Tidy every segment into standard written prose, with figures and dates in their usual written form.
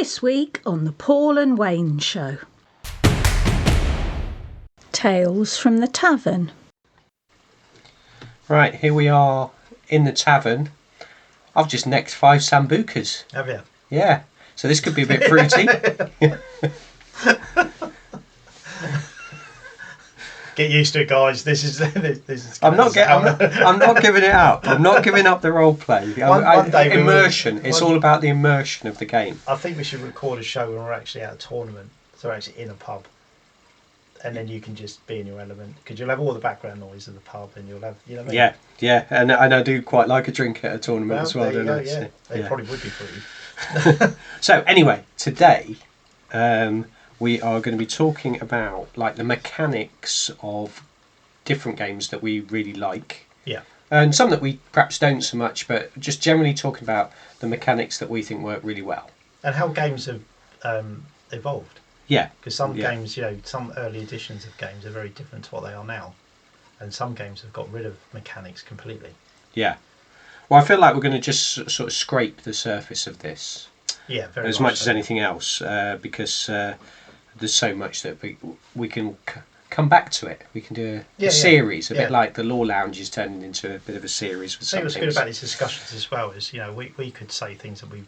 This week on the Paul and Wayne Show. Tales from the Tavern. Right, here we are in the tavern. I've just necked 5 sambucas. Have you? Yeah, so this could be a bit fruity. Get used to it, guys. This is. I'm not giving it up. I'm not giving up the role play. Immersion. It's all about the immersion of the game. I think we should record a show when we're actually at a tournament. So we're actually in a pub, and then you can just be in your element because you'll have all the background noise of the pub, and you'll have, you know what I mean? Yeah, and I do quite like a drink at a tournament as well, don't I? Yeah, it probably would be for you. So anyway, today. We are going to be talking about like the mechanics of different games that we really like. Yeah. And some that we perhaps don't so much, but just generally talking about the mechanics that we think work really well. And how games have evolved. Yeah. Because some games, some early editions of games are very different to what they are now. And some games have got rid of mechanics completely. Yeah. Well, I feel like we're going to just sort of scrape the surface of this. Yeah, very as much as anything else, because there's so much that we can come back to it. We can do a series, a bit like the Law Lounge is turning into a bit of a series. With I think what's good about these discussions as well is, we could say things that we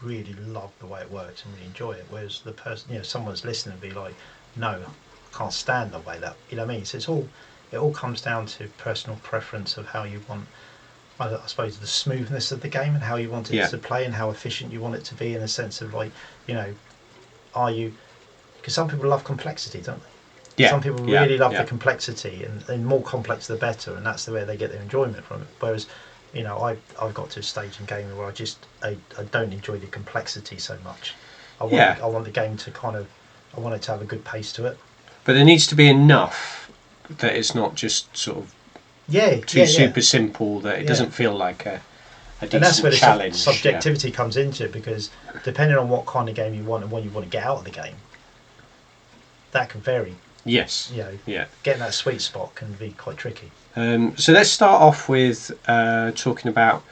really love the way it works and really enjoy it, whereas the person, someone's listening and be like, no, I can't stand the way that, you know what I mean? So it all comes down to personal preference of how you want, I suppose, the smoothness of the game and how you want it to play and how efficient you want it to be, in a sense of like, are you... Because some people love complexity, don't they? Yeah. Some people really love the complexity, and the more complex the better, and that's the way they get their enjoyment from it. Whereas, I've got to a stage in gaming where I don't enjoy the complexity so much. I want the game to I want it to have a good pace to it. But there needs to be enough that it's not just sort of super simple, that it doesn't feel like a decent and that's where challenge. The subjectivity comes into it, because depending on what kind of game you want and what you want to get out of the game, that can vary. Yes. Getting that sweet spot can be quite tricky. So let's start off with talking about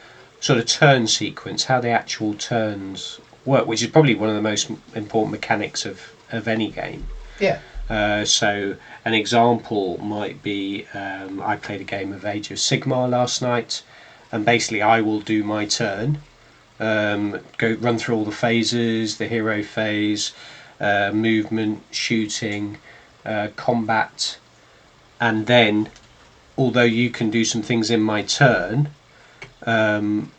sort of turn sequence, how the actual turns work, which is probably one of the most important mechanics of any game. Yeah. So an example might be, I played a game of Age of Sigmar last night, and basically I will do my turn, run through all the phases, the hero phase, movement, shooting, combat, and then, although you can do some things in my turn, and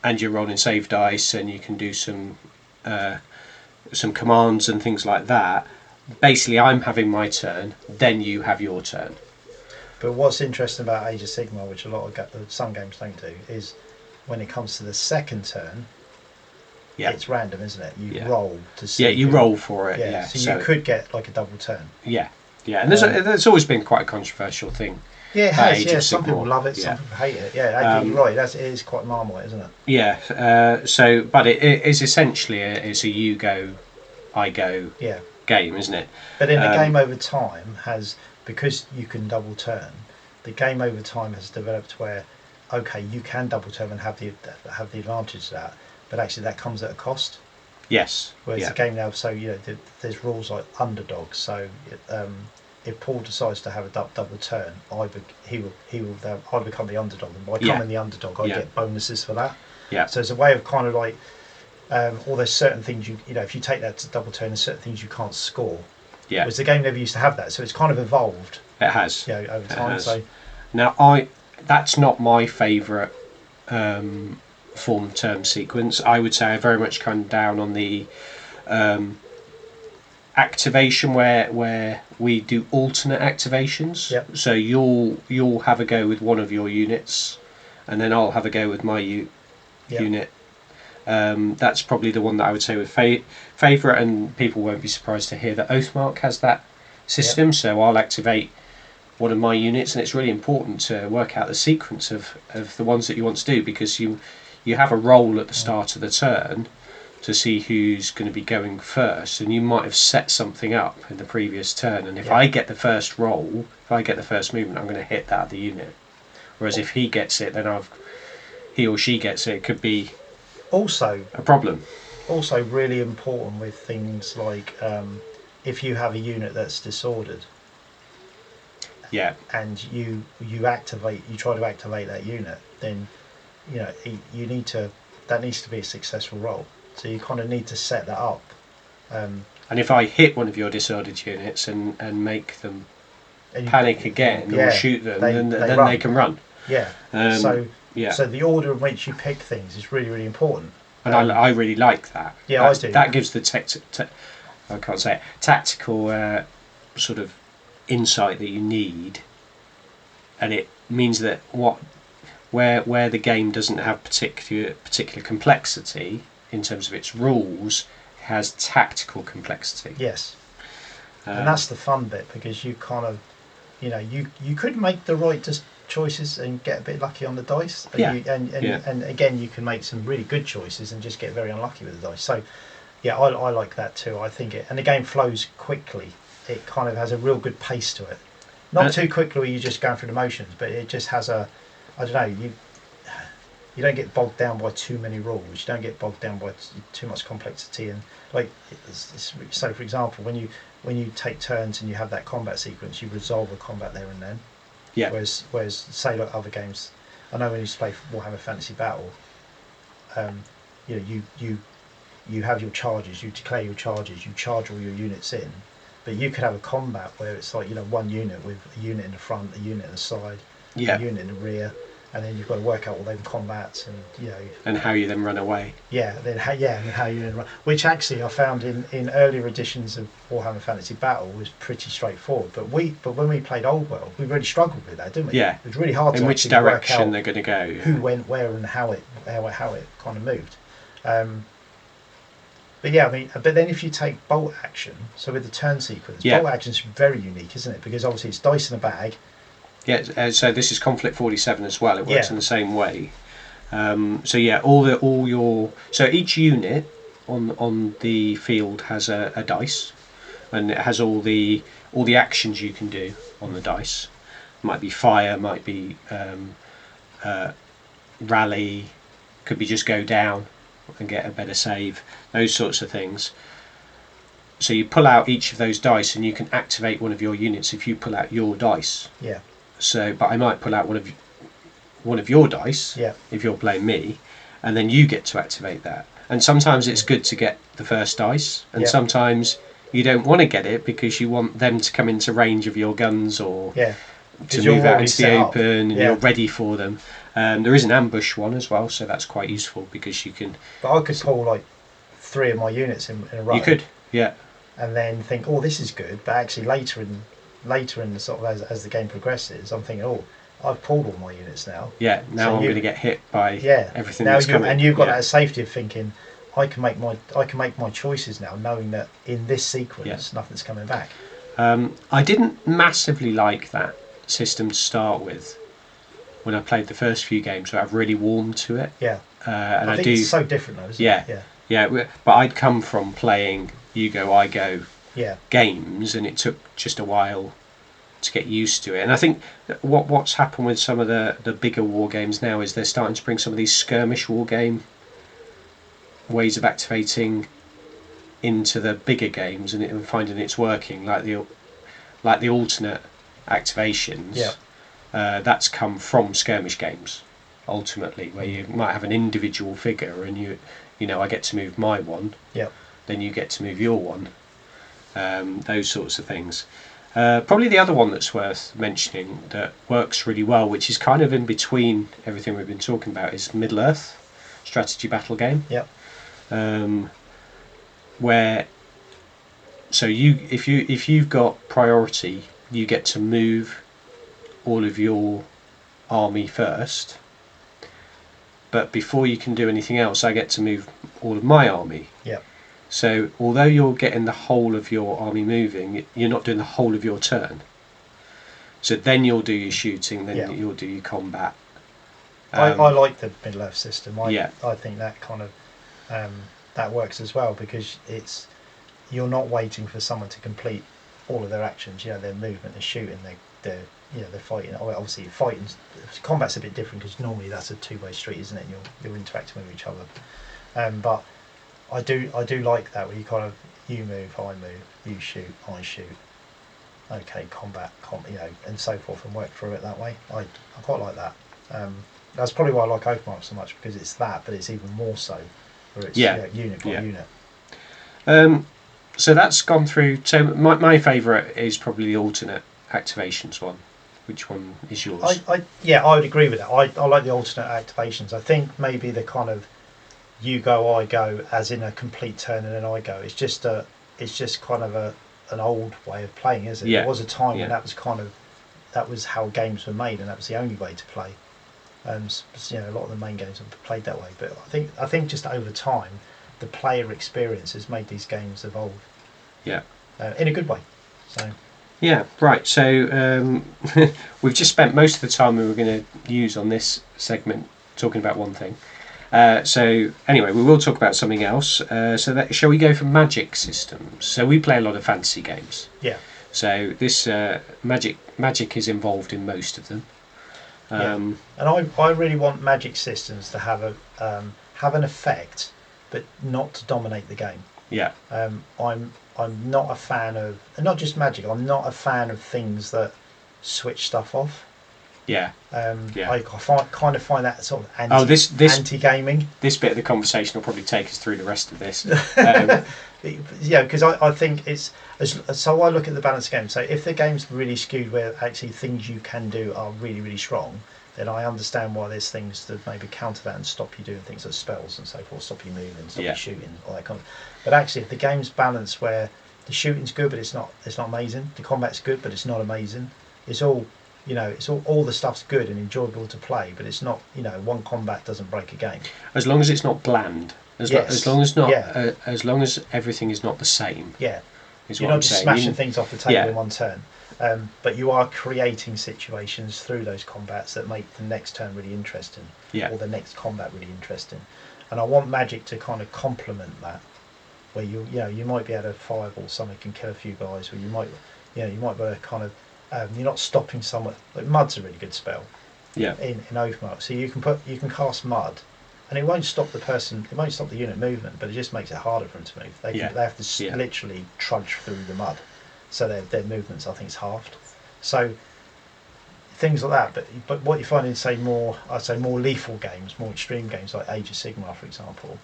you're rolling save dice, and you can do some commands and things like that, basically I'm having my turn, then you have your turn. But what's interesting about Age of Sigmar, which some games don't do, is when it comes to the second turn, it's random, isn't it? You roll to see. Yeah, you roll for it. So you could get like a double turn. Yeah. And there's always been quite a controversial thing. Yeah, it has. Yeah, some people love it, some people hate it. Yeah, you're right. It is quite Marmite, isn't it? Yeah. But it is essentially it's a you go, I go game, isn't it? But then the game over time because you can double turn, the game over time has developed where, you can double turn and have the advantage of that, but actually that comes at a cost. Yes. Whereas the game now, so there's rules like underdogs. So if Paul decides to have a double turn, I become the underdog, and by becoming the underdog, I get bonuses for that. Yeah. So it's a way of kind of like, or there's certain things if you take that to double turn, there's certain things you can't score. Yeah. Whereas the game never used to have that, so it's kind of evolved. It has. Over time. So now that's not my favourite form turn sequence. I would say I very much come down on the activation where we do alternate activations. Yep. So you'll have a go with one of your units, and then I'll have a go with my unit. That's probably the one that I would say with favourite, and people won't be surprised to hear that Oathmark has that system. Yep. So I'll activate one of my units, and it's really important to work out the sequence of the ones that you want to do, because you have a roll at the start of the turn to see who's going to be going first, and you might have set something up in the previous turn, and if I get the first roll, if I get the first movement, I'm going to hit that other unit. Whereas if he gets it, then he or she gets it, it could be also a problem. also really important with things like if you have a unit that's disordered. Yeah. And you try to activate that unit, then you need to, that needs to be a successful roll. So you kind of need to set that up. And if I hit one of your disordered units and make them panic again or shoot them, then they can run. Yeah. So the order in which you pick things is really, really important. And I really like that. Yeah, I do. That gives the tactical sort of insight that you need, and it means that where the game doesn't have particular complexity in terms of its rules, it has tactical complexity. Yes. And that's the fun bit, because you kind of, you could make the right choices and get a bit lucky on the dice. And again, you can make some really good choices and just get very unlucky with the dice. So, yeah, I like that too. I think and the game flows quickly. It kind of has a real good pace to it. Not too quickly where you're just going through the motions, but it just has I don't know, you don't get bogged down by too many rules. You don't get bogged down by too much complexity. And so, for example, when you take turns and you have that combat sequence, you resolve a combat there and then. Yeah. Whereas say like other games, I know when you used to play Warhammer Fantasy Battle, you have your charges, you declare your charges, you charge all your units in, but you could have a combat where it's like one unit with a unit in the front, a unit in the side, a unit in the rear, and then you've got to work out all those combats and how you then run away. And how you then run. Which actually I found in earlier editions of Warhammer Fantasy Battle was pretty straightforward. But when we played Old World, we really struggled with that, didn't we? Yeah. It was really hard in which direction they're going to go. Who went where and how it kind of moved. But yeah, I mean, but then if you take bolt action, so with the turn sequence, bolt action is very unique, isn't it? Because obviously it's dice in a bag. Yeah, so this is Konflikt 47 as well. It works in the same way. So each unit on the field has a dice, and it has all the actions you can do on the dice. Might be fire, might be rally, could be just go down and get a better save. Those sorts of things. So you pull out each of those dice, and you can activate one of your units if you pull out your dice. Yeah. So, but I might pull out one of your dice if you're playing me, and then you get to activate that. And sometimes it's good to get the first dice, and sometimes you don't want to get it because you want them to come into range of your guns or to move out into the open, and you're ready for them. There is an ambush one as well, so that's quite useful because you can. But I could pull like 3 of my units in a row. You could, and then think, oh, this is good. But actually, later in the sort of as the game progresses, I'm thinking, oh, I've pulled all my units now. Yeah, now so I'm going to get hit by everything now that's coming. And you've got that safety of thinking, I can make my choices now, knowing that in this sequence nothing's coming back. I didn't massively like that system to start with. When I played the first few games, but I've really warmed to it. Yeah, and I think it's so different though, isn't it? Yeah. But I'd come from playing you go, I go games, and it took just a while to get used to it. And I think what's happened with some of the bigger war games now is they're starting to bring some of these skirmish war game ways of activating into the bigger games, and finding it's working, like the alternate activations. Yeah. That's come from skirmish games, ultimately, where you might have an individual figure, and I get to move my one. Yeah. Then you get to move your one. Those sorts of things. Probably the other one that's worth mentioning that works really well, which is kind of in between everything we've been talking about, is Middle Earth strategy battle game. Yeah. Where if you've got priority, you get to move all of your army first, but before you can do anything else, I get to move all of my army. Yeah. So although you're getting the whole of your army moving, you're not doing the whole of your turn. So then you'll do your shooting, then you'll do your combat. I like the Middle Earth system. I think that kind of that works as well, because you're not waiting for someone to complete all of their actions. Their movement, their shooting, they're fighting. Obviously, combat's a bit different because normally that's a two-way street, isn't it? And you're interacting with each other. But I do like that where you kind of you move, I move, you shoot, I shoot. Okay, combat, and so forth, and work through it that way. I quite like that. That's probably why I like Oathmark so much, because it's that, but it's even more so, where it's unit by unit. So that's gone through. So my favourite is probably the alternate activations one. Which one is yours? I would agree with that. I like the alternate activations. I think maybe the kind of you go, I go, as in a complete turn and then I go. It's just kind of an old way of playing, isn't it? Yeah. There was a time when that was how games were made, and that was the only way to play. A lot of the main games have played that way. But I think just over time, the player experience has made these games evolve. Yeah. In a good way. So. Yeah, right. So we've just spent most of the time we were going to use on this segment talking about one thing. So anyway, we will talk about something else. Shall we go for magic systems? So we play a lot of fantasy games. Yeah. So this magic is involved in most of them. And I really want magic systems to have an effect, but not to dominate the game. Yeah. I'm not a fan of, and not just magic. I'm not a fan of things that switch stuff off. Yeah. I kind of find that sort of anti-gaming. This bit of the conversation will probably take us through the rest of this. Because I think it's so I look at the balance game. So if the game's really skewed, where actually things you can do are really really strong, then I understand why there's things that maybe counter that and stop you doing things like spells and so forth, stop you moving, stop you shooting, all that kind of. But actually, if the game's balanced where the shooting's good but it's not amazing, the combat's good but it's not amazing, it's all all the stuff's good and enjoyable to play, but it's not one combat doesn't break a game. As long as it's not bland, as long as everything is not the same. Yeah, is you're what not I'm just saying. smashing things off the table in one turn. But you are creating situations through those combats that make the next turn really interesting, or the next combat really interesting. And I want magic to kind of complement that, where you might be able to fireball something and kill a few guys, or you might be able to kind of you're not stopping someone. Like Mud's a really good spell. Yeah. In Oathmark, so you can cast Mud, and it won't stop the person. It won't stop the unit movement, but it just makes it harder for them to move. They have to literally trudge through the mud. So their movements, I think, is halved. So things like that. But what you find in more lethal games, more extreme games like Age of Sigmar, for example,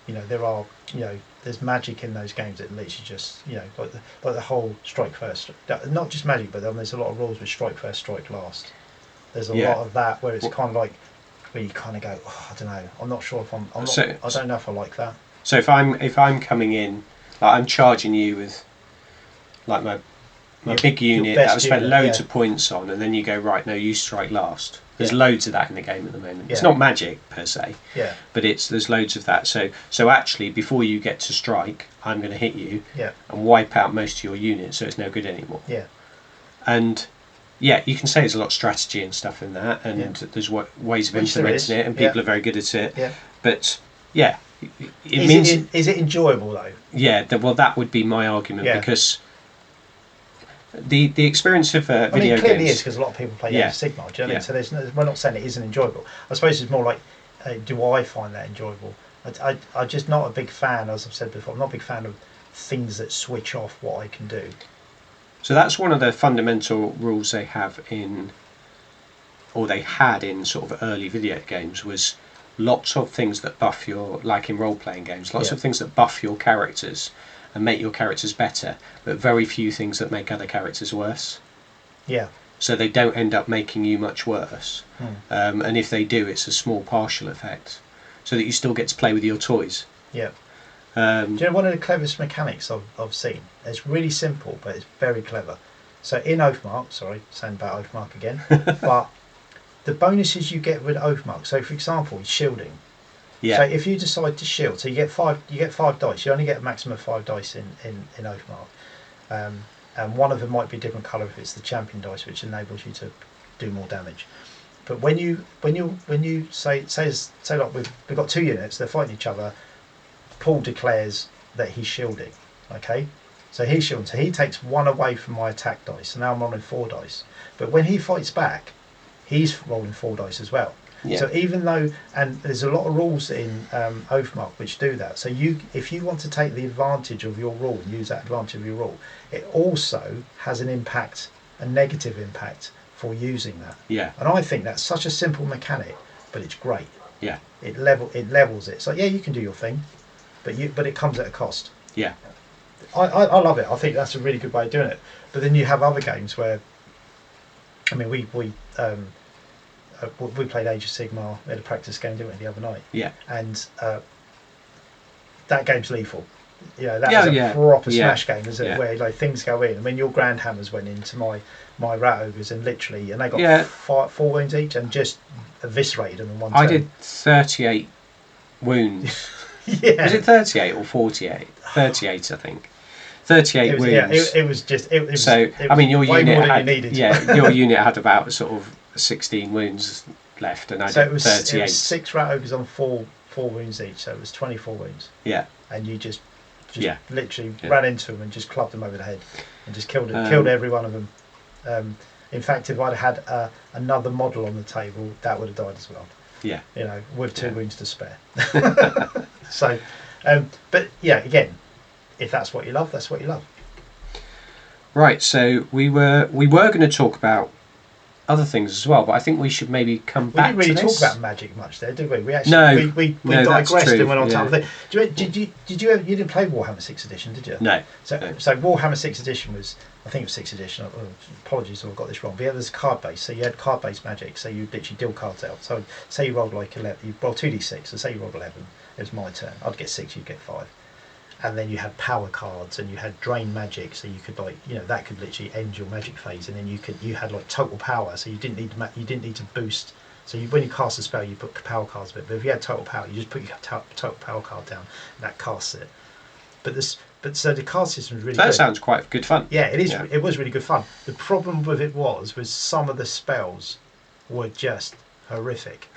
there's magic in those games that literally just like the whole strike first. Not just magic, but then there's a lot of rules with strike first, strike last. There's a lot of that where it's kind of like where you kind of go, I don't know, I'm not sure if I don't know if I like that. So if I'm coming in, like I'm charging you with. Like my big unit that I've spent loads of points on, and then you go, right, no, you strike last. There's loads of that in the game at the moment. It's not magic per se, but there's loads of that. So actually, before you get to strike, I'm going to hit you and wipe out most of your units, so it's no good anymore. Yeah. And you can say there's a lot of strategy and stuff in that, and there's ways of implementing it, and people are very good at it. Yeah. But is it enjoyable though? Yeah. That would be my argument because. The experience of video games... it clearly is, because a lot of people play Age of Sigmar, do you know what I mean? So we're not saying it isn't enjoyable. I suppose it's more like, do I find that enjoyable? I'm just not a big fan, as I've said before, I'm not a big fan of things that switch off what I can do. So that's one of the fundamental rules they had in sort of early video games, was lots of things that buff like in role-playing games, lots of things that buff your characters and make your characters better, but very few things that make other characters worse. Yeah. So they don't end up making you much worse. And if they do, it's a small partial effect, so that you still get to play with your toys. Yeah. Do you know one of the cleverest mechanics I've seen? It's really simple, but it's very clever. So in Oathmark, sorry, saying about Oathmark again, but the bonuses you get with Oathmark, so for example, shielding. Yeah. So if you decide to shield, so you get five dice. You only get a maximum of 5 dice in Oathmark, and one of them might be a different colour if it's the champion dice, which enables you to do more damage. But when you say like we've got 2 units, they're fighting each other. Paul declares that he's shielding. Okay, so he's shielding, so he takes 1 away from my attack dice. So now I'm rolling 4 dice. But when he fights back, he's rolling 4 dice as well. Yeah. So even though, and there's a lot of rules in Oathmark which do that. So if you want to take the advantage of your rule and use that advantage of your rule, it also has an impact, a negative impact for using that. Yeah. And I think that's such a simple mechanic, but it's great. Yeah. It levels it. So yeah, you can do your thing, but it comes at a cost. Yeah. I love it. I think that's a really good way of doing it. But then you have other games where, I mean, we played Age of Sigmar. We had a practice game, didn't we, the other night? Yeah. And that game's lethal. You know, that was a proper smash game, isn't it? Where like things go in. I mean, your Grand Hammers went into my Rat Ogres and they got 4 wounds each and just eviscerated them in one turn. I did 38 wounds. Yeah. Was it 38 or 48? 38, I think. 38 wounds. Yeah, it was just. It was, so it was I mean, your way unit more than had, you needed. your unit had about sort of 16 wounds left, and I did 38. It was 6 Rat Ogres on 4 wounds each, so it was 24 wounds. Yeah. And you just literally Yeah. ran into them and just clubbed them over the head and just killed every one of them. In fact, if I'd had another model on the table, that would have died as well. Yeah. You know, with 2 wounds to spare. So, but yeah, again, if that's what you love, that's what you love. Right. So we were going to talk about other things as well, but I think we should maybe come back to this. We didn't really talk about magic much there, did we? We actually we digressed and went on to other things. Did you you didn't play Warhammer 6th edition, did you? No. So Warhammer 6th edition was, I think it was 6th edition. Apologies if I got this wrong. But yeah, there's card based, so you had card based magic. So you literally deal cards out. So say you rolled like 11, you rolled 2d6. So say you rolled 11, it was my turn. I'd get 6, you'd get 5. And then you had power cards and you had drain magic, so you could that could literally end your magic phase. And then you had like total power, so you didn't need to boost. So when you cast a spell, you put power cards a bit. But if you had total power, you just put your total power card down, and that casts it. So the card system is really good. That sounds quite good fun. Yeah, it is. Yeah. It was really good fun. The problem with it was some of the spells were just horrific.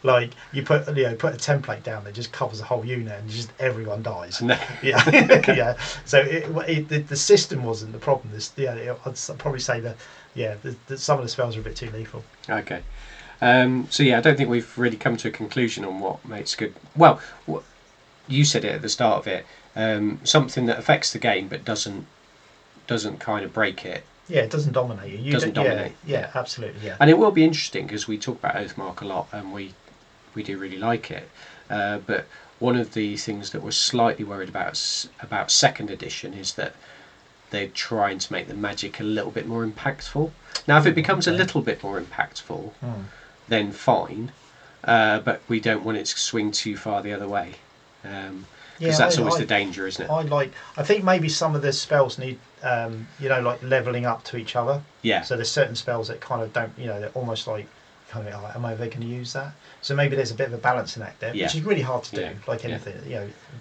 Like you put a template down that just covers the whole unit and just everyone dies. No. Yeah. Yeah. So the system wasn't the problem. I'd probably say that some of the spells are a bit too lethal. Okay. So yeah, I don't think we've really come to a conclusion on what makes good. Well, you said it at the start of it. Something that affects the game but doesn't kind of break it. Yeah, it doesn't dominate you. Doesn't dominate. Yeah, absolutely. Yeah. And it will be interesting because we talk about Oathmark a lot, and we do really like it. But one of the things that we're slightly worried about 2nd edition is that they're trying to make the magic a little bit more impactful. Now, if it becomes a little bit more impactful, then fine. But we don't want it to swing too far the other way. Because that's always the danger, isn't it? I think maybe some of the spells need, like leveling up to each other. Yeah. So there's certain spells that kind of don't, they're almost like, kind of am I ever going to use that? So maybe there's a bit of a balancing act there, which is really hard to do, like anything.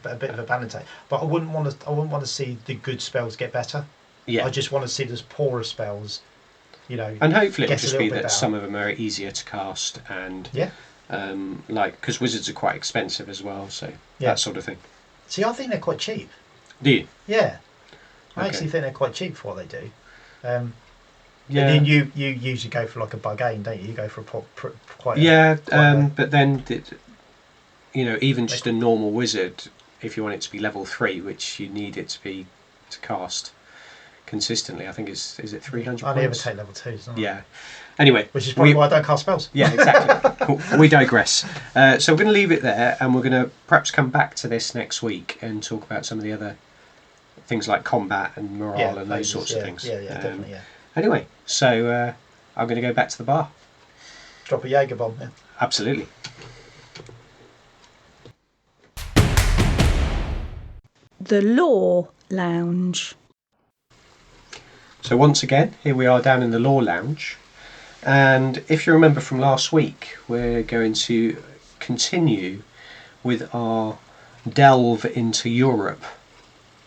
A bit of a balance act. But I wouldn't want to see the good spells get better. Yeah. I just want to see those poorer spells, And hopefully it'll just be that some of them are easier to cast and because wizards are quite expensive as well, so that sort of thing. See, I think they're quite cheap. Do you? Yeah. I actually think they're quite cheap for what they do. And then you usually go for like a bargain, don't you? You go for but then even just a normal wizard, if you want it to be level 3, which you need it to be to cast consistently, I think is it 300 I points? never take level 2s, don't I? Yeah. Anyway, which is probably why I don't cast spells. Yeah, exactly. We digress. So we're going to leave it there, and we're going to perhaps come back to this next week and talk about some of the other things like combat and morale and those sorts of things. Yeah, definitely. Yeah. Anyway, so I'm going to go back to the bar. Drop a Jaeger bomb. Yeah. Absolutely. The Law Lounge. So once again, here we are down in the Law Lounge. And if you remember from last week, we're going to continue with our delve into Europe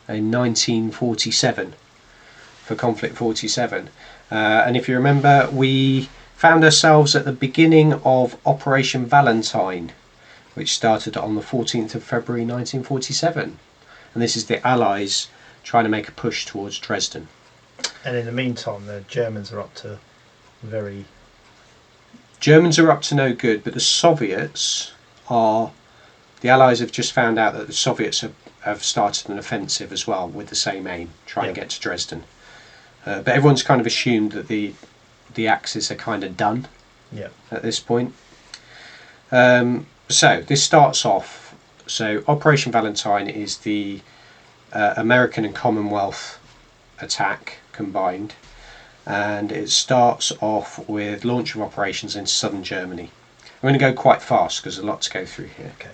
in 1947 for Konflikt 47. And if you remember, we found ourselves at the beginning of Operation Valentine, which started on the 14th of February 1947. And this is the Allies trying to make a push towards Dresden. And in the meantime, the Germans are up to very Germans are up to no good, but the Soviets are. The Allies have just found out that the Soviets have started an offensive as well with the same aim, trying to get to Dresden. But everyone's kind of assumed that the Axis are kind of done at this point. So this starts off. So Operation Valentine is the American and Commonwealth attack combined, and it starts off with launch of operations in southern Germany. I'm going to go quite fast because there's a lot to go through here. Okay.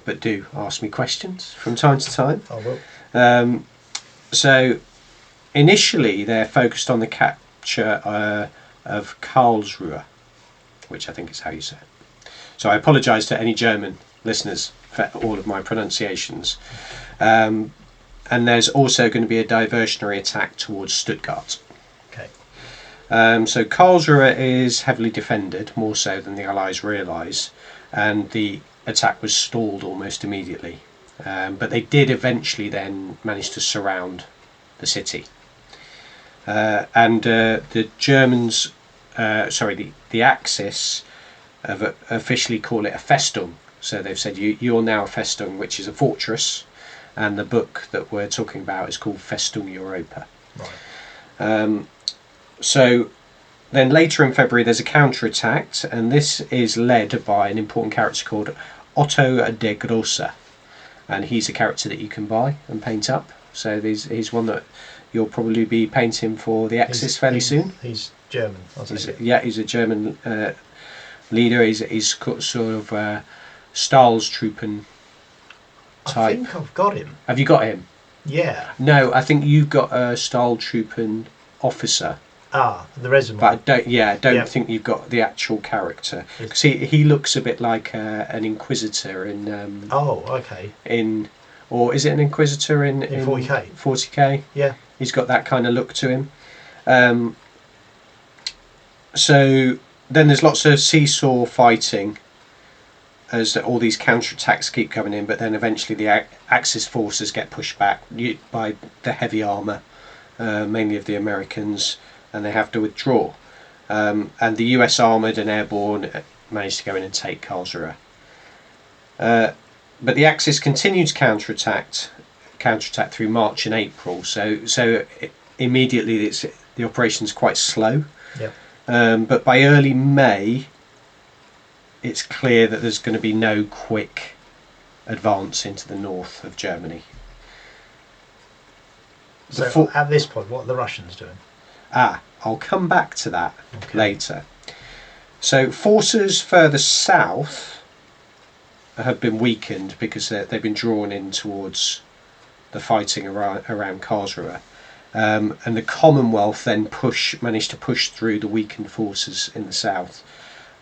But do ask me questions from time to time. I will. So initially they're focused on the capture of Karlsruhe, which I think is how you say it. So I apologise to any German listeners for all of my pronunciations. And there's also going to be a diversionary attack towards Stuttgart. Okay. So Karlsruhe is heavily defended, more so than the Allies realise, and the attack was stalled almost immediately. But they did eventually then manage to surround the city. And the Germans, the Axis, have officially call it a Festung. So they've said you're now a Festung, which is a fortress, and the book that we're talking about is called Festung Europa. Right. So then later in February there's a counterattack, and this is led by an important character called Otto de Grosse, and he's a character that you can buy and paint up. So he's one that you'll probably be painting for the Axis fairly soon. He's German. He's a German leader. He's sort of Stahlstruppen type. I think I've got him. Have you got him? Yeah. No, I think you've got a Stahlstruppen officer. The resume. But I don't think you've got the actual character. Because he looks a bit like an Inquisitor in... okay. Or is it an Inquisitor in 40k? 40k? Yeah. He's got that kind of look to him. So then there's lots of seesaw fighting as all these counterattacks keep coming in, but then eventually the Axis forces get pushed back by the heavy armour, mainly of the Americans, and they have to withdraw. And the US armoured and airborne managed to go in and take Karlsruhe. But the Axis continued to counterattack through March and April. So immediately the operation's quite slow. Yep. But by early May, it's clear that there's going to be no quick advance into the north of Germany. So at this point, what are the Russians doing? I'll come back to that later. So forces further south have been weakened because they've been drawn in towards the fighting around Karlsruhe. And the Commonwealth then managed to push through the weakened forces in the south.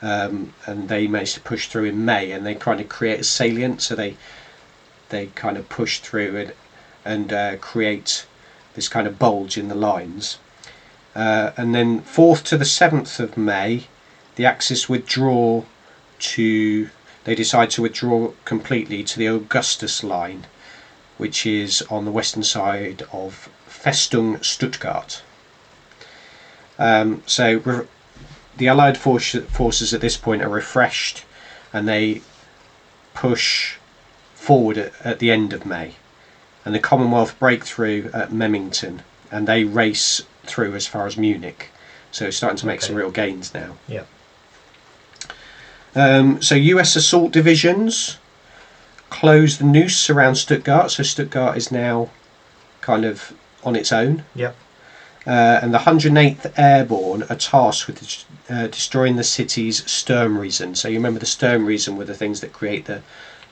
And they managed to push through in May, and they kind of create a salient, so they kind of push through and create this kind of bulge in the lines. And then 4th to the 7th of May, the Axis they decide to withdraw completely to the Augustus line, which is on the western side of Festung Stuttgart. So the Allied forces at this point are refreshed, and they push forward at the end of May. And the Commonwealth break through at Memmingen, and they race through as far as Munich. So it's starting to make some real gains now. Yeah. So US assault divisions close the noose around Stuttgart, so Stuttgart is now kind of on its own. Yep. And the 108th Airborne are tasked with destroying the city's Sturmriesen. So you remember the Sturmriesen were the things that create the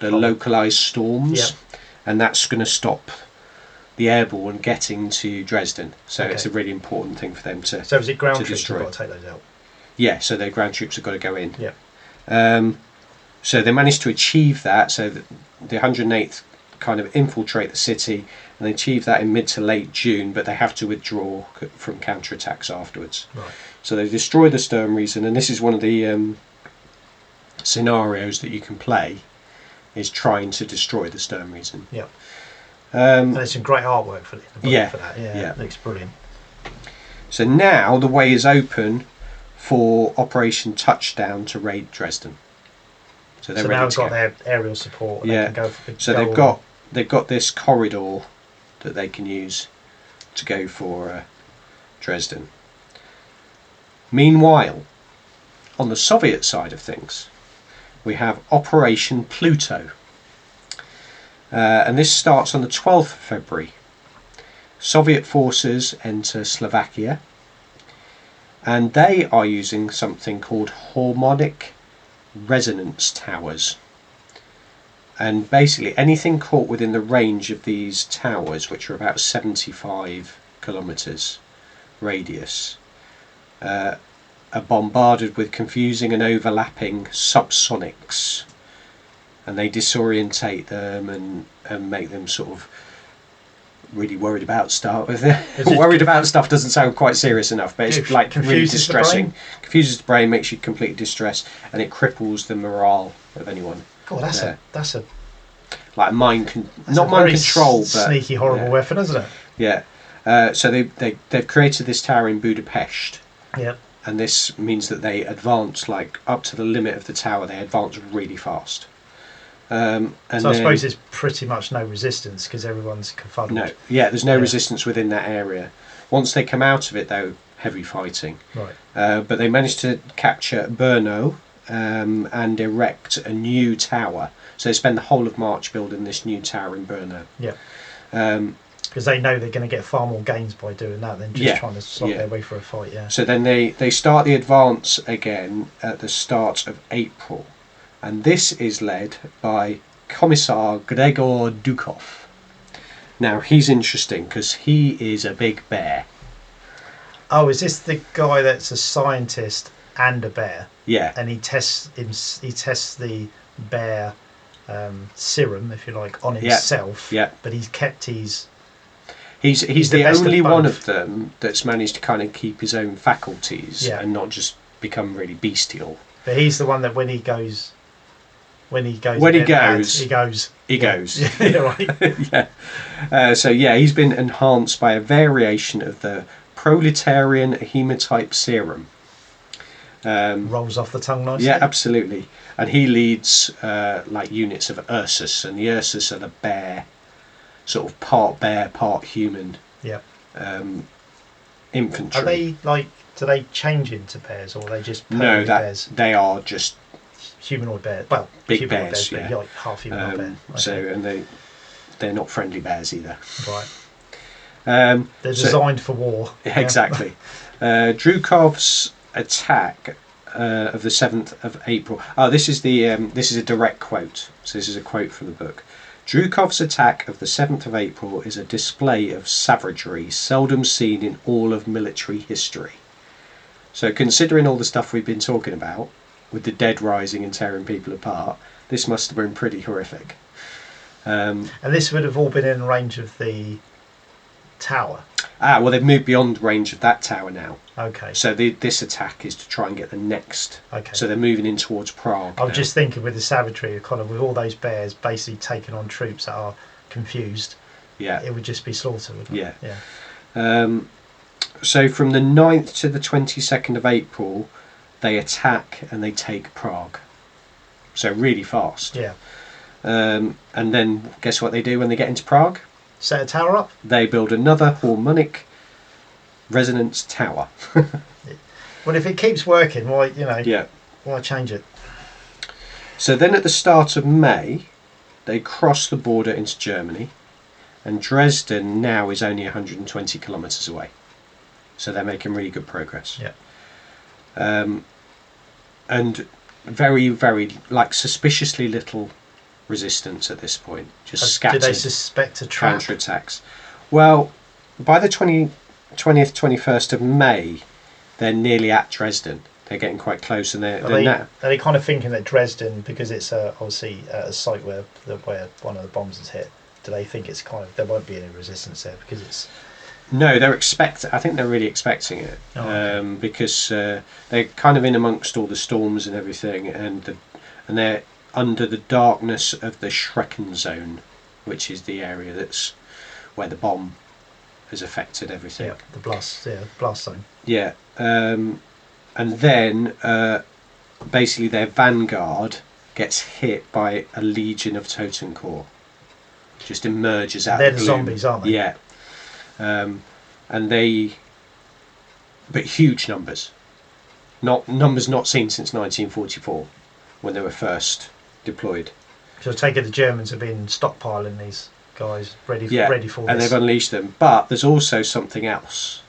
localised storms. Yep. And that's going to stop the Airborne getting to Dresden. So it's a really important thing for them to So is it ground troops destroy. who've got to take those out? Yeah, so their ground troops have got to go in. Yeah. So they managed to achieve that. So the 108th kind of infiltrate the city, and they achieve that in mid to late June, but they have to withdraw from counterattacks afterwards. Right. So they destroy the Sturmriesen, and this is one of the scenarios that you can play, is trying to destroy the Sturmriesen. Yeah. And there's some great artwork for that. Yeah. It looks brilliant. So now the way is open for Operation Touchdown to raid Dresden. So they're ready now to got go. their aerial support. And Yeah. they can go for So they've got this corridor that they can use to go for Dresden. Meanwhile, on the Soviet side of things, we have Operation Pluto. And this starts on the 12th of February. Soviet forces enter Slovakia, and they are using something called harmonic resonance towers. And basically anything caught within the range of these towers, which are about 75 kilometres radius, are bombarded with confusing and overlapping subsonics, and they disorientate them and make them sort of really worried about stuff. Worried about stuff doesn't sound quite serious enough, but it's like really distressing. Confuses the brain, makes you completely distressed, and it cripples the morale of anyone. God, that's a like mind control, but sneaky, horrible weapon, isn't it? Yeah. So they've created this tower in Budapest. Yeah. And this means that they advance like up to the limit of the tower. They advance really fast. And so I suppose there's pretty much no resistance because everyone's confuddled. No, there's no resistance within that area. Once they come out of it, though, heavy fighting. Right. But they managed to capture Brno and erect a new tower. So they spend the whole of March building this new tower in Brno. Yeah. Because they know they're going to get far more gains by doing that than just trying to slot their way for a fight. Yeah. So then they start the advance again at the start of April. And this is led by Commissar Gregor Dukov. Now, he's interesting because he is a big bear. Oh, is this the guy that's a scientist and a bear? Yeah. And he tests the bear serum, if you like, on himself. Yeah. But he's kept his... He's the the best only of one both. of them that's managed to kind of keep his own faculties and not just become really bestial. But he's the one that when he goes... He goes. Yeah, right. So he's been enhanced by a variation of the proletarian hemotype serum. Rolls off the tongue nicely. Yeah, absolutely. And he leads like units of Ursus, and the Ursus are the bear, sort of part bear, part human. Yeah. Infantry. Are they like? Do they change into bears, or are they just bears? They are just humanoid bears. Well, big bears, but like half humanoid bear. Okay. So, and they're not friendly bears either. Right. They're designed for war. Exactly. Drukov's attack of the 7th of April. Oh, this is a direct quote. So this is a quote from the book. Drukov's attack of the 7th of April is a display of savagery seldom seen in all of military history. So considering all the stuff we've been talking about, with the dead rising and tearing people apart, this must have been pretty horrific. And this would have all been in range of the tower. Well, they've moved beyond range of that tower now. Okay. So this attack is to try and get the next. Okay. So they're moving in towards Prague. I was just thinking with the savagery, kind of with all those bears basically taking on troops that are confused. Yeah. It would just be slaughter, wouldn't it? Yeah. So from the 9th to the 22nd of April, they attack and they take Prague. So really fast. Yeah. And then guess what they do when they get into Prague? Set a tower up? They build another harmonic resonance tower. Well, if it keeps working, why change it? So then at the start of May, they cross the border into Germany, and Dresden now is only 120 kilometres away. So they're making really good progress. Yeah. And very, very, suspiciously little resistance at this point. Just scattered. Do they suspect a trap? Counterattacks. Well, by the 20th, 21st of May, they're nearly at Dresden. They're getting quite close, and are they kind of thinking that Dresden, because it's obviously a site where one of the bombs is hit? Do they think it's there won't be any resistance there because it's? No, I think they're really expecting it, because they're kind of in amongst all the storms and everything, and they're under the darkness of the Schrecken zone, which is the area that's where the bomb has affected everything. Yeah, the blast zone. Yeah, and then basically their vanguard gets hit by a legion of Totencore. Just emerges out They're of the the gloom. zombies, aren't they? Yeah. And but huge numbers. Numbers not seen since 1944, when they were first deployed. So I take it the Germans have been stockpiling these guys, ready for and this. they've unleashed them. But there's also something else,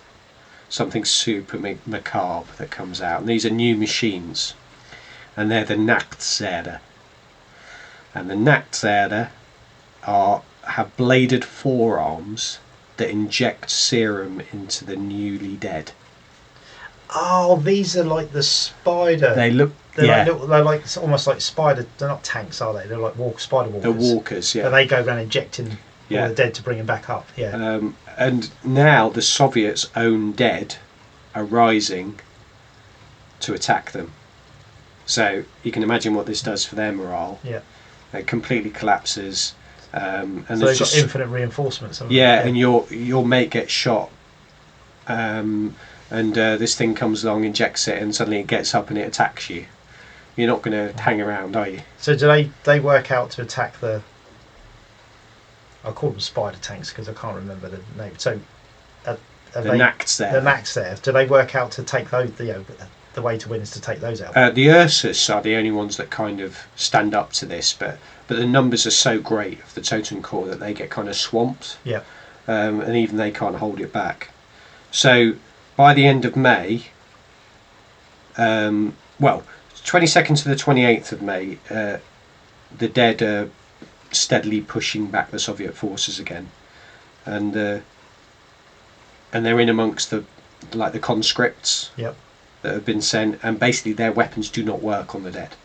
something super macabre that comes out. And these are new machines, and they're the Nachtsäder. And the Nachtsäder have bladed forearms that inject serum into the newly dead. Oh, these are like the spider. They look. They're like almost like spider. They're not tanks, are they? They're like spider walkers. The walkers, yeah. And they go around injecting all the dead to bring them back up. Yeah. And now the Soviets' own dead are rising to attack them. So you can imagine what this does for their morale. Yeah. It completely collapses. And so there's they've got infinite reinforcements. And your mate gets shot. And this thing comes along, injects it, and suddenly it gets up and it attacks you. You're not going to hang around, are you? So do they work out to attack the... I call them spider tanks because I can't remember the name. So the Nachtsäder. The Nachtsäder. Do they work out to take those? The way to win is to take those out. The Ursus are the only ones that kind of stand up to this, but the numbers are so great of the Totencore that they get kind of swamped. Yeah. And even they can't hold it back. So by the end of May, 22nd to the 28th of May, the dead are steadily pushing back the Soviet forces again, and they're in amongst the conscripts. Yep. That have been sent, and basically their weapons do not work on the dead.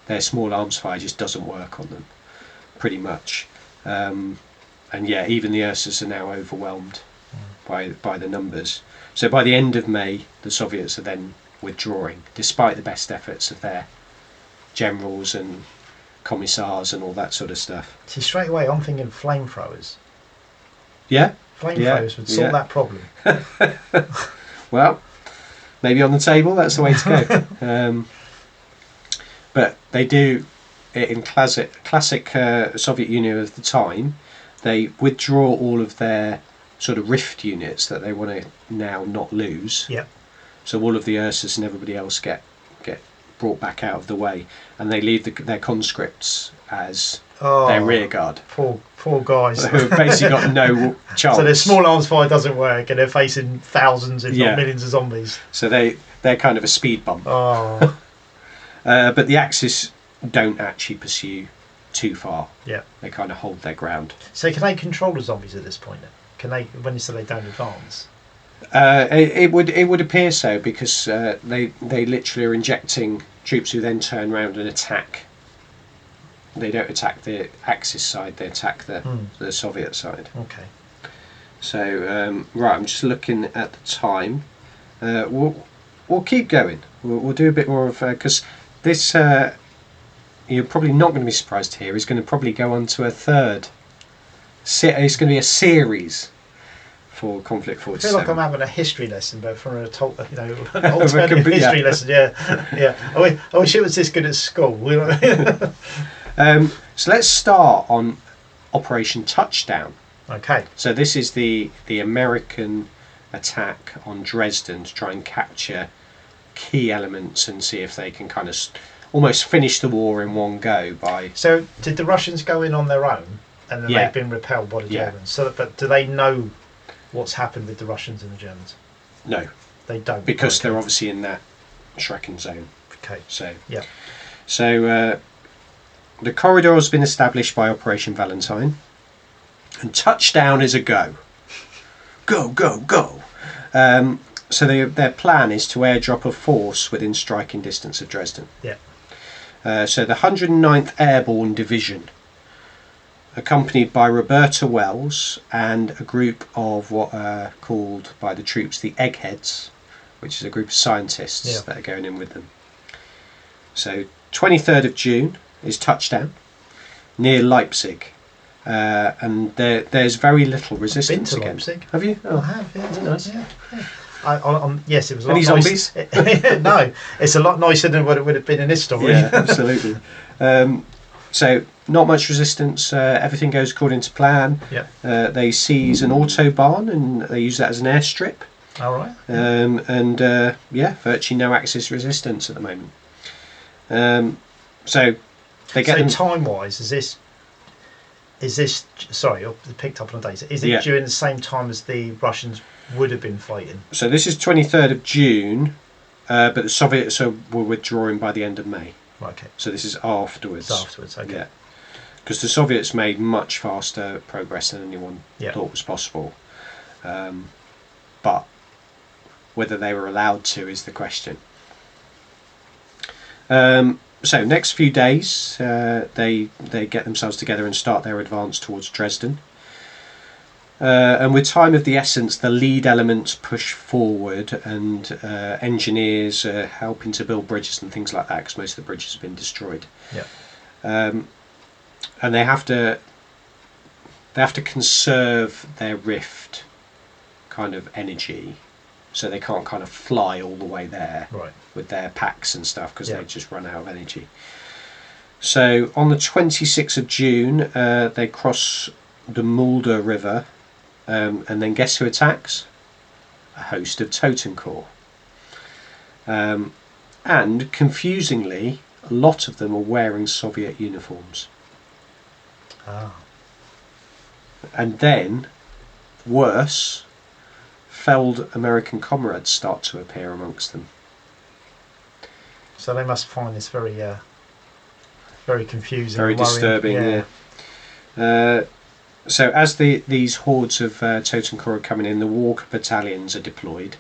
Their small arms fire just doesn't work on them, pretty much. And even the Ursus are now overwhelmed by the numbers. So by the end of May, the Soviets are then withdrawing, despite the best efforts of their generals and commissars and all that sort of stuff. See, straight away I'm thinking flamethrowers. Yeah? Flamethrowers would solve that problem. Well, maybe on the table, that's the way to go. But they do it in classic Soviet Union of the time. They withdraw all of their sort of rift units that they want to now not lose. Yeah. So all of the Ursus and everybody else get brought back out of the way, and they leave their conscripts as their rear guard. Poor guys. Who have basically got no chance. So their small arms fire doesn't work, and they're facing thousands, if not millions, of zombies. So they're kind of a speed bump. Oh. But the Axis don't actually pursue too far. Yeah. They kind of hold their ground. So can they control the zombies at this point then? Can they, when you say they don't advance? It would appear so, because they literally are injecting troops who then turn around and attack. They don't attack the Axis side; they attack the Soviet side. Okay. So I'm just looking at the time. We'll keep going. We'll do a bit more of because this you're probably not going to be surprised to hear is going to probably go on to a third. It's going to be a series for Konflikt 47. I feel like I'm having a history lesson, but from an alternative history lesson. Yeah. I wish it was this good at school. So let's start on Operation Touchdown. Okay. So this is the American attack on Dresden to try and capture key elements and see if they can kind of almost finish the war in one go by... So did the Russians go in on their own and then they've been repelled by the Germans? So, but do they know what's happened with the Russians and the Germans? No. They don't? Because they're obviously in that Schrecken zone. Okay. So the corridor has been established by Operation Valentine, and Touchdown is a go. Go, go, go. So their plan is to airdrop a force within striking distance of Dresden. Yeah. So the 109th Airborne Division, accompanied by Roberta Wells and a group of what are called by the troops the Eggheads, which is a group of scientists that are going in with them. So 23rd of June is Touchdown near Leipzig, and there's very little resistance I've been to against. Leipzig. Have you? I have. Yeah, nice. Yeah. Yes, it was a Any lot zombies? No, it's a lot nicer than what it would have been in this story. Yeah, absolutely. So not much resistance. Everything goes according to plan. Yeah. They seize an autobahn and they use that as an airstrip. All right. Virtually no Axis resistance at the moment. So they get them. Time-wise, is this? Sorry, I picked up on the dates. Is it during the same time as the Russians would have been fighting? So this is 23rd of June, but the Soviets were withdrawing by the end of May. Right, okay. So this is afterwards. It's afterwards, okay. Yeah. Because the Soviets made much faster progress than anyone thought was possible. But whether they were allowed to is the question. So next few days, they get themselves together and start their advance towards Dresden. And with time of the essence, the lead elements push forward, and engineers are helping to build bridges and things like that, because most of the bridges have been destroyed. Yeah. And they have to conserve their rift kind of energy, so they can't kind of fly all the way there with their packs and stuff, because they just run out of energy. So on the 26th of June, they cross the Mulder River, and then guess who attacks? A host of Totenkor. And confusingly, a lot of them are wearing Soviet uniforms. Ah. And then, worse, felled American comrades start to appear amongst them. So they must find this very, very confusing, very disturbing. So as these hordes of Totenkor are coming in, the Walker battalions are deployed,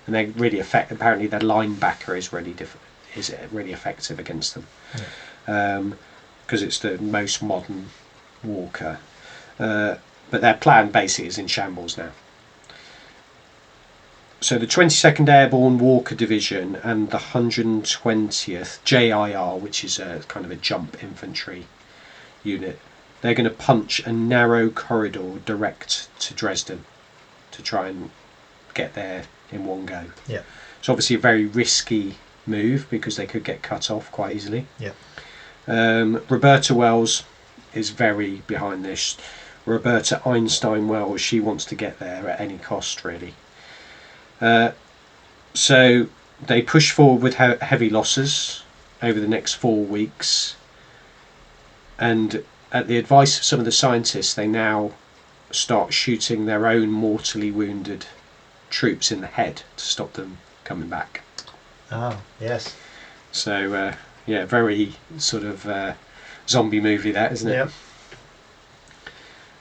and they really apparently their linebacker is really effective against them, because it's the most modern Walker. But their plan basically is in shambles now. So the 22nd Airborne Walker Division and the 120th JIR, which is a kind of a jump infantry unit, they're going to punch a narrow corridor direct to Dresden to try and get there in one go. Yeah. It's obviously a very risky move because they could get cut off quite easily. Yeah. Roberta Wells is very behind this. Roberta Einstein Wells, she wants to get there at any cost, really. So they push forward with heavy losses over the next 4 weeks, and at the advice of some of the scientists, they now start shooting their own mortally wounded troops in the head to stop them coming back. Oh, yes. So, very sort of zombie movie, that, isn't it? Yeah.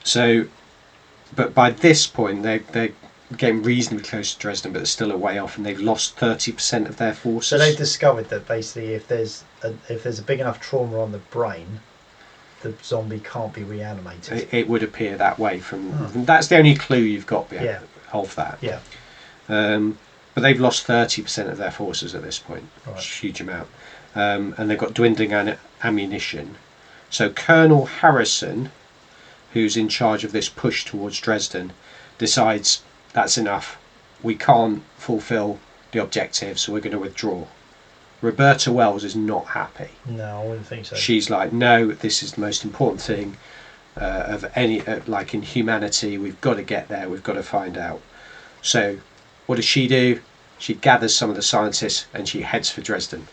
So, but by this point, they're getting reasonably close to Dresden, but they're still a way off, and they've lost 30% of their forces. So they've discovered that basically, if there's a big enough trauma on the brain, the zombie can't be reanimated. It would appear that way that's the only clue you've got of that. Yeah. But they've lost 30% of their forces at this point. Right. It's a huge amount. And they've got dwindling ammunition. So Colonel Harrison, who's in charge of this push towards Dresden, decides that's enough. We can't fulfill the objective, so we're going to withdraw. Roberta Wells is not happy. No, I wouldn't think so. She's like, no, this is the most important thing of any, like in humanity. We've got to get there. We've got to find out. So, what does she do? She gathers some of the scientists and she heads for Dresden.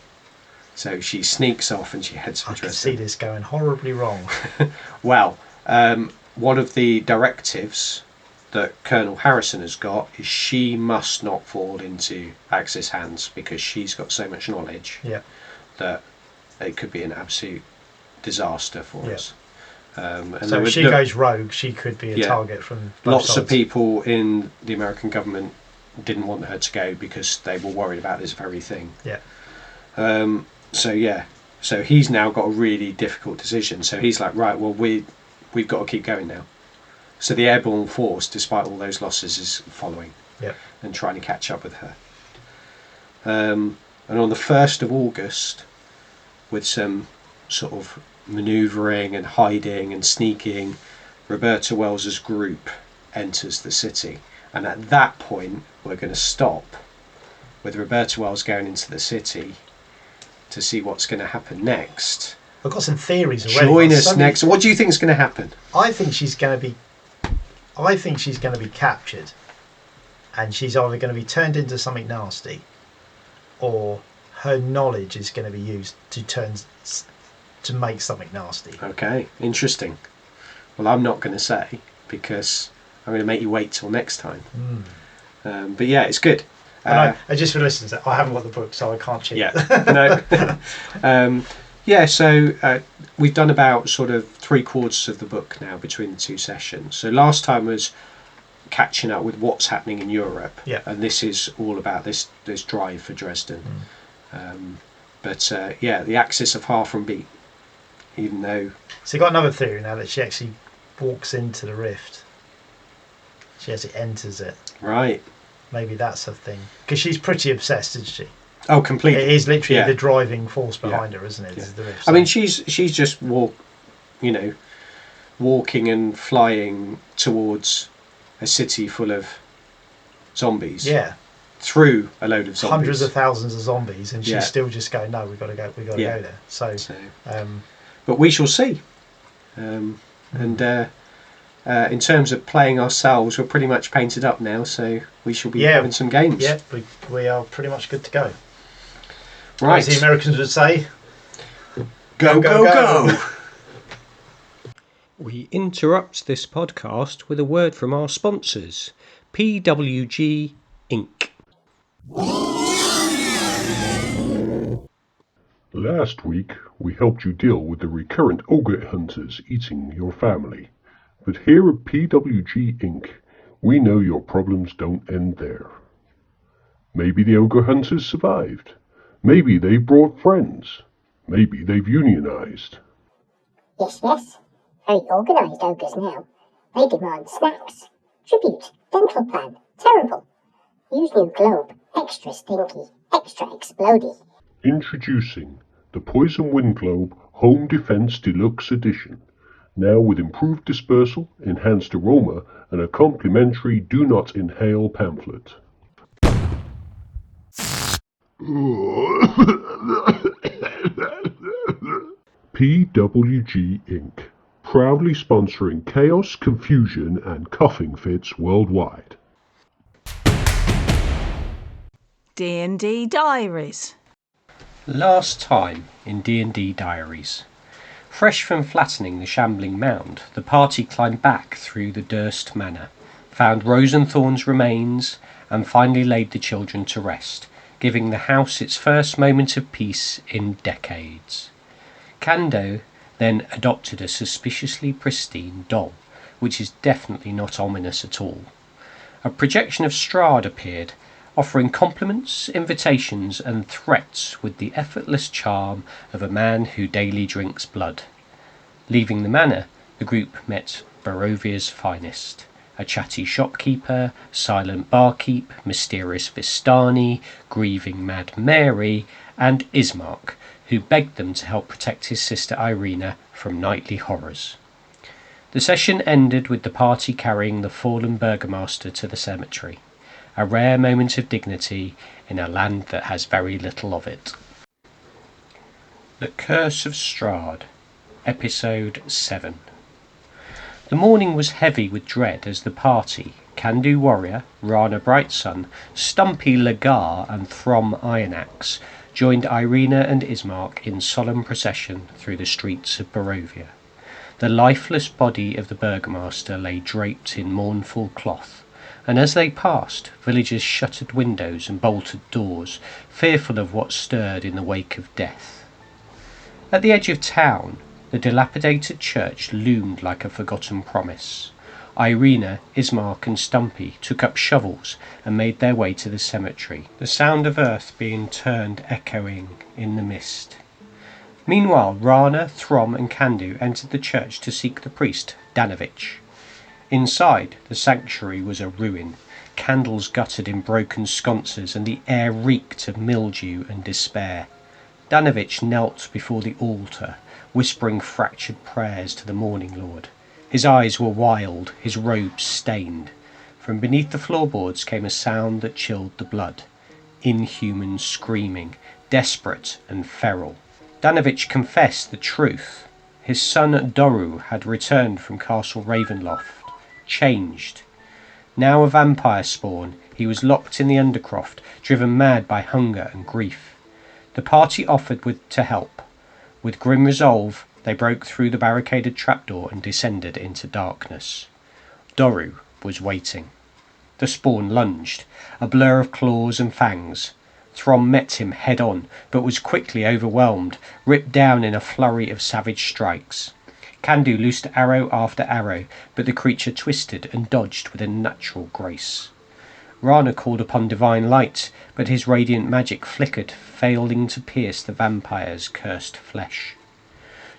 So she sneaks off and she heads for Dresden. I can see this going horribly wrong. Well, one of the directives that Colonel Harrison has got is she must not fall into Axis hands, because she's got so much knowledge that it could be an absolute disaster for us. And so if she goes rogue, she could be a target from both lots sides. of people in the American government didn't want her to go because they were worried about this very thing. So he's now got a really difficult decision. So he's like, right, well, we've got to keep going now. So the airborne force, despite all those losses, is following and trying to catch up with her. And on the 1st of August, with some sort of manoeuvring and hiding and sneaking, Roberta Wells's group enters the city. And at that point, we're going to stop with Roberta Wells going into the city to see what's going to happen next. I've got some theories already. Join us next. What do you think is going to happen? I think she's going to be captured, and she's either going to be turned into something nasty, or her knowledge is going to be used to make something nasty. Okay, interesting. Well, I'm not going to say, because I'm going to make you wait till next time. But yeah, it's good. I just for listeners, I haven't got the book, so I can't cheat. Yeah, no. So we've done about sort of 3/4 of the book now between the 2 sessions. So last time was catching up with what's happening in Europe, and this is all about this drive for Dresden. But the axis of half and beat, even though... So you've got another theory now that she actually walks into the rift. She actually enters it. Right. Maybe that's her thing. Because she's pretty obsessed, isn't she? Oh, completely. It is literally the driving force behind her, isn't it? Yeah. Is the rift, I mean, she's just walking and flying towards a city full of zombies. Yeah. Through a load of zombies. Hundreds of thousands of zombies, and she's still just going, no, we've got to go there. So but we shall see. And in terms of playing ourselves, we're pretty much painted up now, so we shall be having some games. Yeah, we are pretty much good to go. Right. As the Americans would say, go, go, go! We interrupt this podcast with a word from our sponsors, PWG Inc. Last week, we helped you deal with the recurrent ogre hunters eating your family. But here at PWG Inc., we know your problems don't end there. Maybe the ogre hunters survived. Maybe they brought friends. Maybe they've unionized. Yes. Very organised ogres now. They demand snacks. Tribute. Dental plan. Terrible. Use new globe. Extra stinky. Extra explodey. Introducing the Poison Wind Globe Home Defense Deluxe Edition. Now with improved dispersal, enhanced aroma, and a complimentary Do Not Inhale pamphlet. PWG Inc. Proudly sponsoring chaos, confusion, and coughing fits worldwide. DnD Diaries. Last time in DnD Diaries. Fresh from flattening the shambling mound, the party climbed back through the Durst Manor, found Rosenthorn's remains, and finally laid the children to rest, giving the house its first moment of peace in decades. Kando then adopted a suspiciously pristine doll, which is definitely not ominous at all. A projection of Strahd appeared, offering compliments, invitations, and threats with the effortless charm of a man who daily drinks blood. Leaving the manor, the group met Barovia's finest, a chatty shopkeeper, silent barkeep, mysterious Vistani, grieving Mad Mary, and Ismark, who begged them to help protect his sister Irina from nightly horrors. The session ended with the party carrying the fallen burgomaster to the cemetery, a rare moment of dignity in a land that has very little of it. The Curse of Strahd, Episode 7. The morning was heavy with dread as the party, Can-Do Warrior, Rana Brightsun, Stumpy Lagar and Throm Ironaxe, joined Irina and Ismark in solemn procession through the streets of Barovia. The lifeless body of the burgomaster lay draped in mournful cloth, and as they passed, villagers shuttered windows and bolted doors, fearful of what stirred in the wake of death. At the edge of town, the dilapidated church loomed like a forgotten promise. Irina, Ismark and Stumpy took up shovels and made their way to the cemetery, the sound of earth being turned echoing in the mist. Meanwhile, Rana, Throm and Can-Do entered the church to seek the priest, Danovich. Inside, the sanctuary was a ruin, candles guttered in broken sconces, and the air reeked of mildew and despair. Danovich knelt before the altar, whispering fractured prayers to the morning lord. His eyes were wild, his robes stained. From beneath the floorboards came a sound that chilled the blood. Inhuman screaming, desperate and feral. Danovich confessed the truth. His son Doru had returned from Castle Ravenloft, changed. Now a vampire spawn, he was locked in the Undercroft, driven mad by hunger and grief. The party offered to help. With grim resolve, they broke through the barricaded trapdoor and descended into darkness. Doru was waiting. The spawn lunged, a blur of claws and fangs. Throm met him head on, but was quickly overwhelmed, ripped down in a flurry of savage strikes. Kandu loosed arrow after arrow, but the creature twisted and dodged with a natural grace. Rana called upon divine light, but his radiant magic flickered, failing to pierce the vampire's cursed flesh.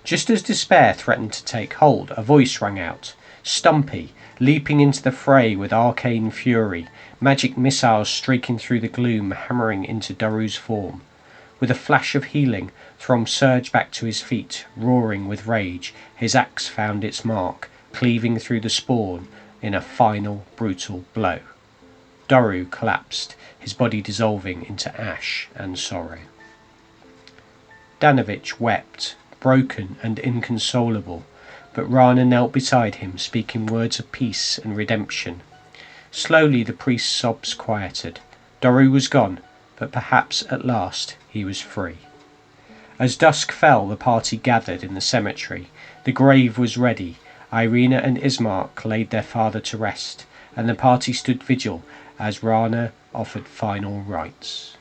Just as despair threatened to take hold, a voice rang out. Stumpy, leaping into the fray with arcane fury, magic missiles streaking through the gloom, hammering into Doru's form. With a flash of healing, Throm surged back to his feet, roaring with rage. His axe found its mark, cleaving through the spawn in a final, brutal blow. Doru collapsed, his body dissolving into ash and sorrow. Danovich wept, broken and inconsolable, but Rana knelt beside him, speaking words of peace and redemption. Slowly the priest's sobs quieted. Doru was gone, but perhaps at last he was free. As dusk fell, the party gathered in the cemetery. The grave was ready. Irina and Ismark laid their father to rest, and the party stood vigil as Rana offered final rites.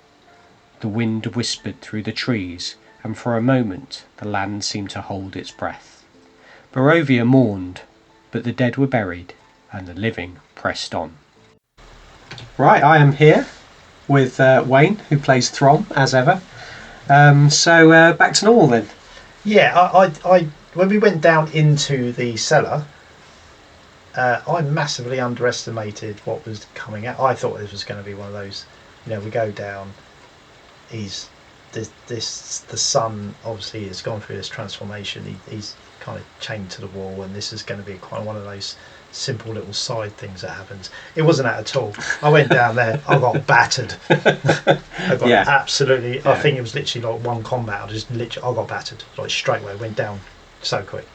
The wind whispered through the trees, and for a moment the land seemed to hold its breath. Barovia mourned, but the dead were buried, and the living pressed on. Right, I am here with Wayne, who plays Throm, as ever. So back to normal then. Yeah, I when we went down into the cellar, I massively underestimated what was coming out. I thought this was going to be one of those, we go down, the son obviously has gone through this transformation, he's kind of chained to the wall, and this is going to be kind of one of those simple little side things that happens. It wasn't that at all. I went down there, I got battered. I got absolutely, yeah. I think it was literally like one combat, I got battered, like straight away, went down so quick.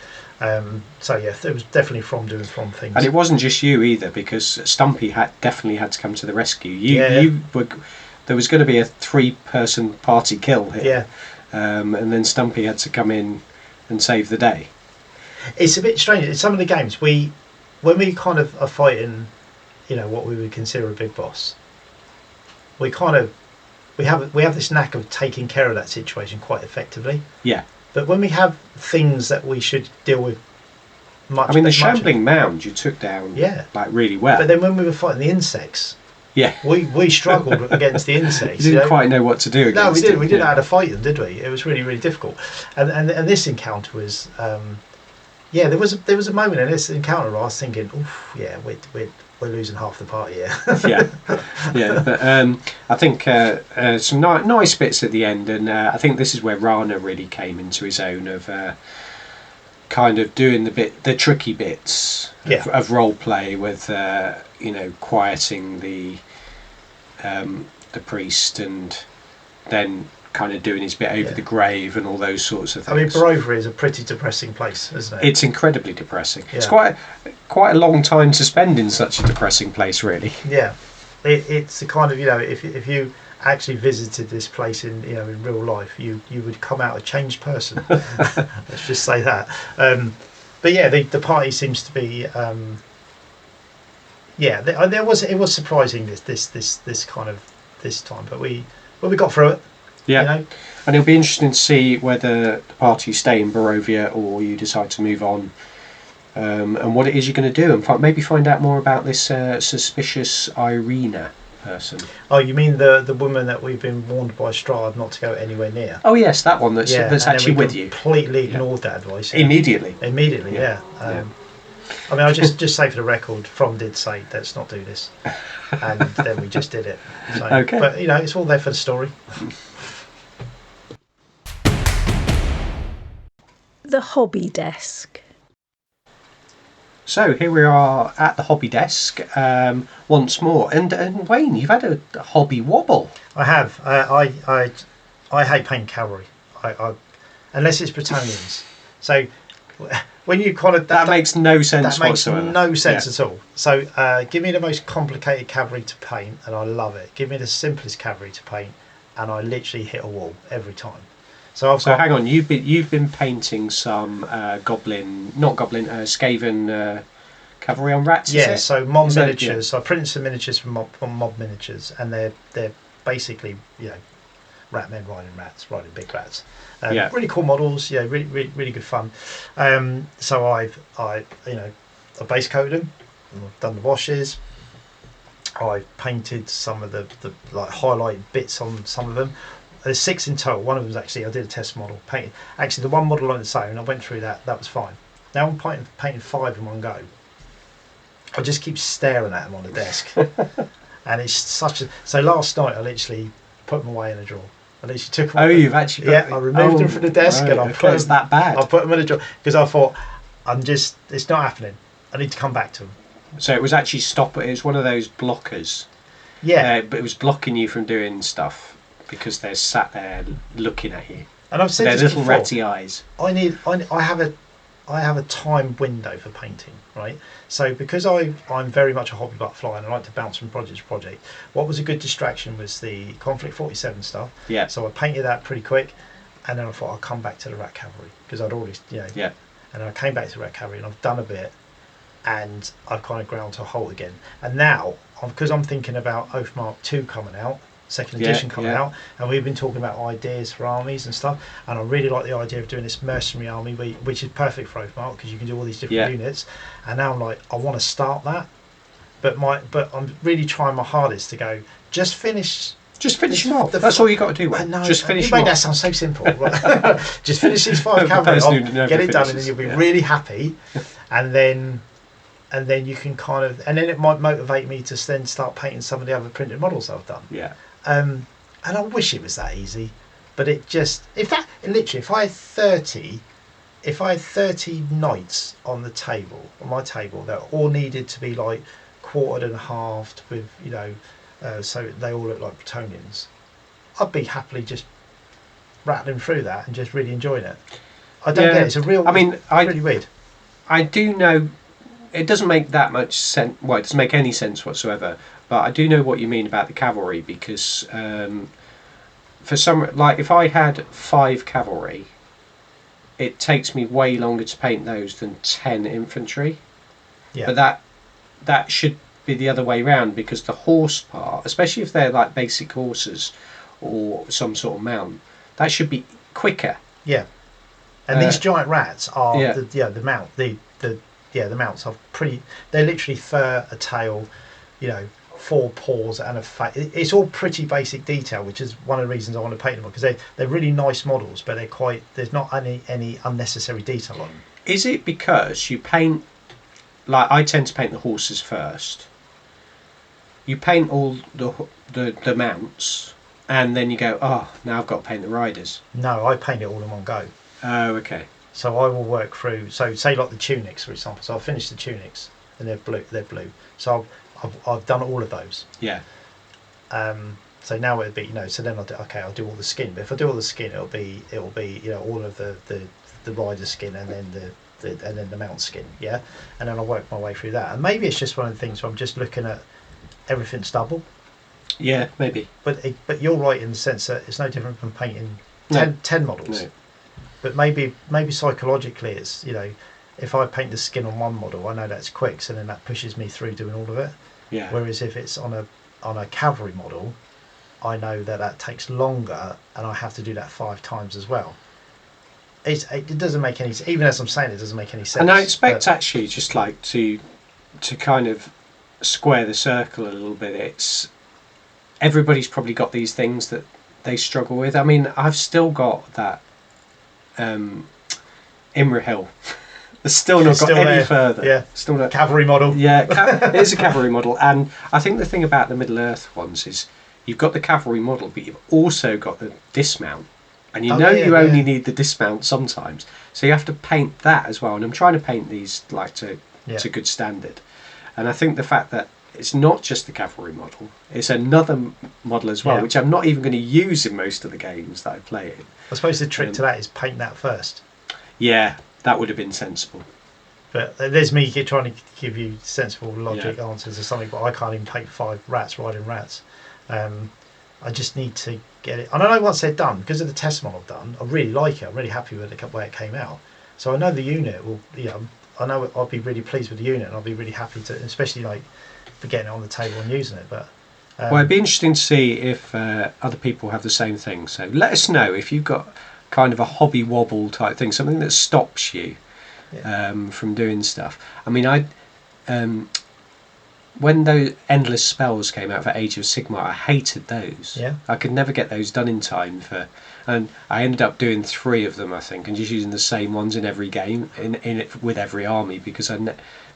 So yeah, it was definitely from doing from things. And it wasn't just you either, because Stumpy definitely had to come to the rescue. There was going to be a 3-person party kill here. Yeah. And then Stumpy had to come in and save the day. It's a bit strange. In some of the games, when we kind of are fighting, what we would consider a big boss, we have this knack of taking care of that situation quite effectively. Yeah. But when we have things that we should deal with the shambling mound you took down like really well. But then when we were fighting the insects, yeah, we struggled against the insects. You didn't quite know what to do against them. No, we didn't. We didn't know how to fight them, did we? It was really, really difficult. And this encounter was, there was a moment in this encounter where I was thinking, oof, yeah, we're losing half the party here. yeah. But I think some nice bits at the end, and I think this is where Rana really came into his own of kind of doing the tricky bits of role play with quieting the priest, and then kind of doing his bit over the grave and all those sorts of things. I mean, Barovia is a pretty depressing place, isn't it? It's incredibly depressing. Yeah. It's quite a long time to spend in such a depressing place, really. Yeah, it's the kind of if you actually visited this place in real life, you would come out a changed person. Let's just say that. But yeah, the party seems to be. It was surprising this kind of this time, but we got through it. Yeah, and it'll be interesting to see whether the party stay in Barovia or you decide to move on, and what it is you're going to do, and maybe find out more about this suspicious Irina person. Oh, you mean the woman that we've been warned by Strahd not to go anywhere near? Oh yes, that one that's actually with you. Completely ignored that advice. Immediately, yeah. I mean, I'll just say for the record, From did say, let's not do this. And then we just did it. So, okay. But, it's all there for the story. The hobby desk. So here we are at the hobby desk once more, and Wayne, you've had a hobby wobble. I have. I hate painting cavalry. Unless it's Bretonians. So when you kind of That makes no sense that makes whatsoever. no sense at all. So give me the most complicated cavalry to paint, and I love it. Give me the simplest cavalry to paint, and I literally hit a wall every time. So hang on, you've been painting some Skaven cavalry on rats. Yeah, is it? so mob miniatures. Yeah. So I printed some miniatures from mob miniatures, and they're basically rat men riding big rats. Really cool models. Yeah, really good fun. So I base coated them. I've done the washes. I painted some of the like highlighted bits on some of them. There's 6 in total. One of them's actually I did a test model painted. Actually, the one model on its own, I went through that. That was fine. Now I'm painting 5 in one go. I just keep staring at them on the desk, and it's such a. So last night I literally put them away in a drawer. I literally took them. Oh, you've actually. I removed them from the desk and I put them. That bad. I put them in a drawer because I thought it's not happening. I need to come back to them. So it was actually It was one of those blockers. Yeah, but it was blocking you from doing stuff because they're sat there looking at you. and I've said Their this little before. ratty eyes. I have a time window for painting, right? So because I'm very much a hobby butterfly and I like to bounce from project to project, what was a good distraction was the Konflikt 47 stuff. Yeah. So I painted that pretty quick, and then I thought I'll come back to the rat cavalry because I'd already, Yeah. And then I came back to the rat cavalry and I've done a bit, and I've kind of ground to a halt again. And now, because I'm thinking about Oathmark 2 coming out, second edition coming out, and we've been talking about ideas for armies and stuff, and I really like the idea of doing this mercenary army, which is perfect for Oathmark because you can do all these different units. And now I'm like, I want to start that, but I'm really trying my hardest to go just finish them off. That's all you got to do. Just finish them off. That sounds so simple. Just finish these 5 cavalry off, get it done, and then you'll be really happy, and then you can kind of, and then it might motivate me to then start painting some of the other printed models I've done. Yeah. And I wish it was that easy, but it just, if I had 30 knights on my table that all needed to be like quartered and halved with, so they all look like Bretonians, I'd be happily just rattling through that and just really enjoying it. I don't get it. It's a real. Really weird. I do know. It doesn't make that much sense. Well, it doesn't make any sense whatsoever. But I do know what you mean about the cavalry because for some, like if I had 5 cavalry, it takes me way longer to paint those than 10 infantry. Yeah. But that should be the other way round because the horse part, especially if they're like basic horses or some sort of mount, that should be quicker. Yeah. And these giant rats are the mount. The mounts are pretty. They're literally fur, a tail, 4 paws and a face. It's all pretty basic detail, which is one of the reasons I want to paint them because they're really nice models, but there's not any unnecessary detail on them. Is it because you paint, like I tend to paint the horses first, you paint all the mounts and then you go, now I've got to paint the riders? No, I paint it all in one go. Oh, okay. So I will work through, so say like the tunics for example, so I'll finish the tunics and they're blue, so I've done all of those. Yeah. So now it'd be, so then I'll do all the skin. But if I do all the skin, it'll be all of the rider skin and then the mount skin, yeah. And then I'll work my way through that. And maybe it's just one of the things where I'm just looking at everything's double. Yeah, maybe. But you're right in the sense that it's no different from painting 10 models. No. But maybe psychologically it's, if I paint the skin on one model, I know that's quick, so then that pushes me through doing all of it. Yeah. Whereas if it's on a cavalry model, I know that takes longer, and I have to do that 5 times as well. It doesn't make any sense. Even as I'm saying, it doesn't make any sense. And I expect actually just like to kind of square the circle a little bit. It's everybody's probably got these things that they struggle with. I mean, I've still got that Imrahil. It's still not got any further. Yeah, still not cavalry model. Yeah, it is a cavalry model, and I think the thing about the Middle Earth ones is you've got the cavalry model, but you've also got the dismount, and you only need the dismount sometimes, so you have to paint that as well. And I'm trying to paint these like to to good standard. And I think the fact that it's not just the cavalry model, it's another model as well, which I'm not even going to use in most of the games that I play in. I suppose the trick to that is paint that first. Yeah, that would have been sensible. But there's me trying to give you sensible logic answers or something, but I can't even paint 5 rats riding rats. I just need to get it. And I know once they're done, because of the test model I've done, I really like it. I'm really happy with the way it came out. So I know the unit will, I know I'll be really pleased with the unit, and I'll be really happy to, especially like for getting it on the table and using it. But well, it'd be interesting to see if other people have the same thing. So let us know if you've got kind of a hobby wobble type thing, something that stops you from doing stuff. I mean, when those endless spells came out for Age of Sigmar, I hated those. Yeah. I could never get those done in time and I ended up doing 3 of them, I think, and just using the same ones in every game, in it with every army, because I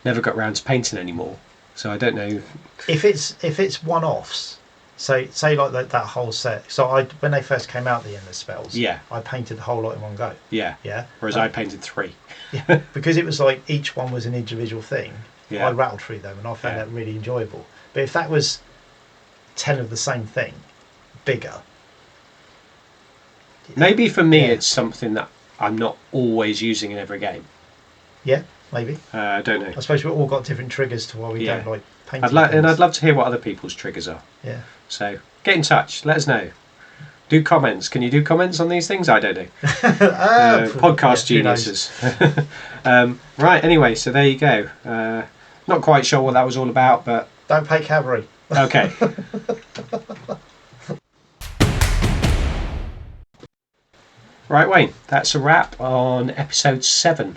never got round to painting anymore. So I don't know if it's one-offs. So say like that whole set. So when they first came out, the endless spells. Yeah. I painted the whole lot in one go. Yeah. Yeah. Whereas I painted 3. Yeah. Because it was like each one was an individual thing. Yeah. I rattled through them and I found that really enjoyable. But if that was 10 of the same thing, bigger. Maybe for me it's something that I'm not always using in every game. Yeah, maybe. I don't know. I suppose we've all got different triggers to why we don't like painting. I'd love to hear what other people's triggers are. Yeah. So get in touch. Let us know. Do comments. Can you do comments on these things? I don't know. Podcast geniuses. Right. Anyway, so there you go. Not quite sure what that was all about, but don't pay cavalry. Okay. Right, Wayne. That's a wrap on episode 7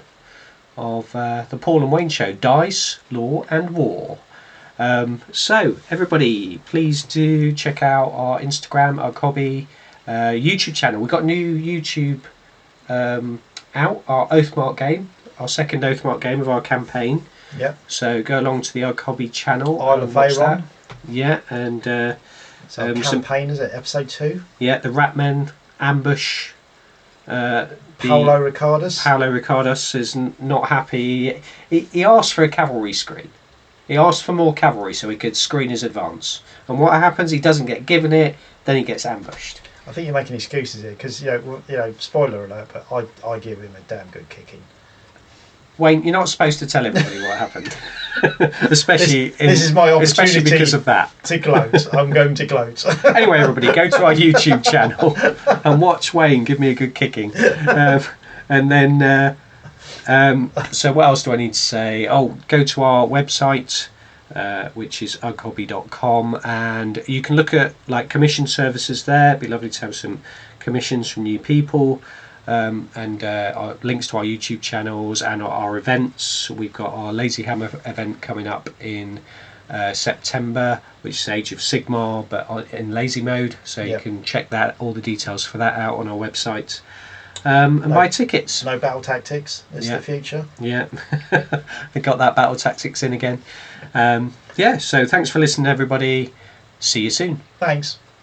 of the Paul and Wayne Show: Dice, Law, and War. So everybody, please do check out our Instagram, our hobby, YouTube channel. We've got a new YouTube out, our Oathmark game, our second Oathmark game of our campaign. Yep. So go along to the Ugg Hobby channel. Isle of Veyron. Yeah, and so campaign, is it episode 2? Yeah, the Ratmen ambush. Paolo Ricardus is not happy. He asked for a cavalry screen. He asked for more cavalry so he could screen his advance. And what happens? He doesn't get given it. Then he gets ambushed. I think you're making excuses here because spoiler alert, but I give him a damn good kicking. Wayne, you're not supposed to tell everybody what happened, especially this is my opportunity, especially because of that. To gloat. I'm going to gloat. Anyway, everybody, go to our YouTube channel and watch Wayne give me a good kicking, and then. So what else do I need to say? Oh, go to our website, which is ugghobby.com, and you can look at like commission services there. It'd be lovely to have some commissions from new people. And our links to our YouTube channels and our events. We've got our Lazy Hammer event coming up in September, which is Age of Sigmar, but in lazy mode. So you can check that, all the details for that out on our website. And buy tickets. No battle tactics. It's the future. Yeah, we got that battle tactics in again. So thanks for listening, everybody. See you soon. Thanks.